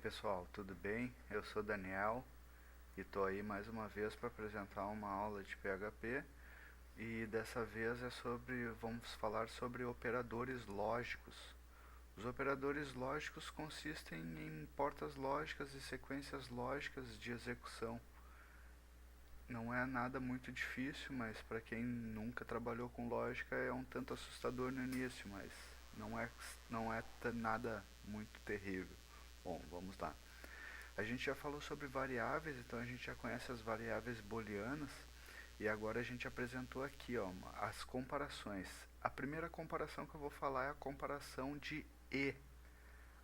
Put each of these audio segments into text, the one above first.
pessoal, tudo bem? Eu sou Daniel e estou aí mais uma vez para apresentar uma aula de PHP e dessa vez vamos falar sobre operadores lógicos. Os operadores lógicos consistem em portas lógicas e sequências lógicas de execução. Não é nada muito difícil, mas para quem nunca trabalhou com lógica é um tanto assustador no início, mas não é nada muito terrível. Bom, vamos lá. A gente já falou sobre variáveis, então a gente já conhece as variáveis booleanas e agora a gente apresentou aqui as comparações. A primeira comparação que eu vou falar é a comparação de e,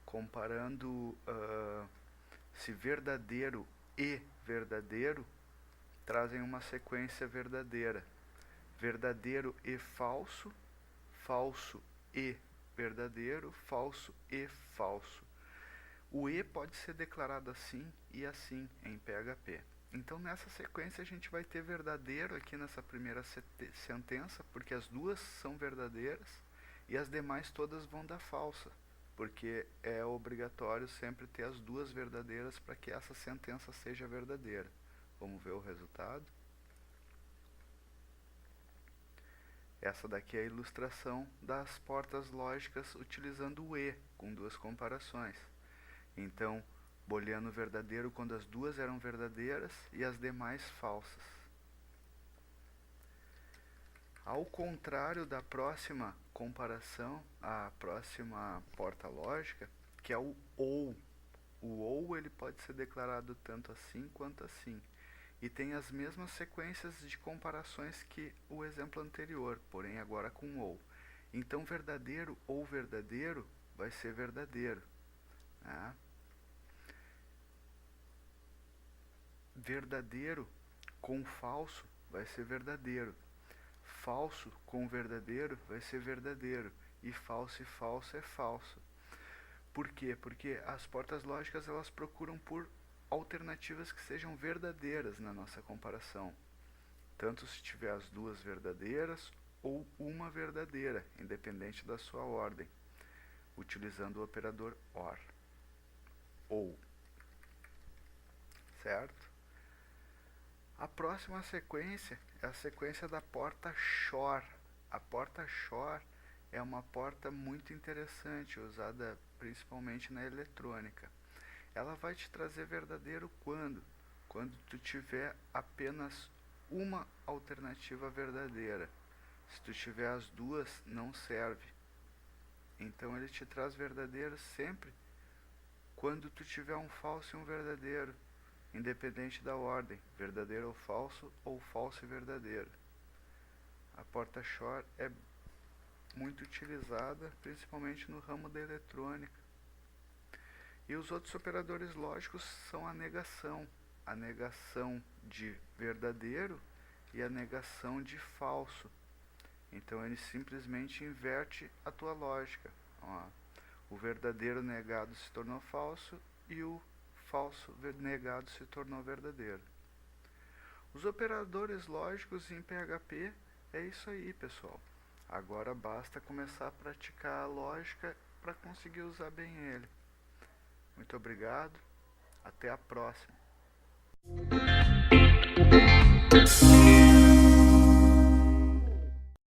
comparando se verdadeiro e verdadeiro trazem uma sequência verdadeira. Verdadeiro e falso, falso e verdadeiro, falso e falso. O e pode ser declarado assim e assim em PHP. Então nessa sequência a gente vai ter verdadeiro aqui nessa primeira sentença, porque as duas são verdadeiras, e as demais todas vão dar falsa, porque é obrigatório sempre ter as duas verdadeiras para que essa sentença seja verdadeira. Vamos ver o resultado. Essa daqui é a ilustração das portas lógicas utilizando o e, com duas comparações. Então, booleano verdadeiro quando as duas eram verdadeiras e as demais falsas. Ao contrário da próxima comparação, a próxima porta lógica, que é o ou. O ou ele pode ser declarado tanto assim quanto assim. E tem as mesmas sequências de comparações que o exemplo anterior, porém agora com ou. Então, verdadeiro ou verdadeiro vai ser verdadeiro. Verdadeiro com falso vai ser verdadeiro. Falso com verdadeiro vai ser verdadeiro. E falso é falso. Por quê? Porque as portas lógicas elas procuram por alternativas que sejam verdadeiras na nossa comparação. Tanto se tiver as duas verdadeiras ou uma verdadeira, independente da sua ordem, utilizando o operador OR. Ou. Certo? A próxima sequência é a sequência da porta XOR. A porta XOR é uma porta muito interessante, usada principalmente na eletrônica. Ela vai te trazer verdadeiro quando tu tiver apenas uma alternativa verdadeira. Se tu tiver as duas, não serve. Então ele te traz verdadeiro sempre quando tu tiver um falso e um verdadeiro, independente da ordem, verdadeiro ou falso e verdadeiro. A porta XOR é muito utilizada, principalmente no ramo da eletrônica. E os outros operadores lógicos são a negação de verdadeiro e a negação de falso. Então ele simplesmente inverte a tua lógica. O verdadeiro negado se tornou falso e o falso negado se tornou verdadeiro. Os operadores lógicos em PHP é isso aí, pessoal. Agora basta começar a praticar a lógica para conseguir usar bem ele. Muito obrigado, até a próxima.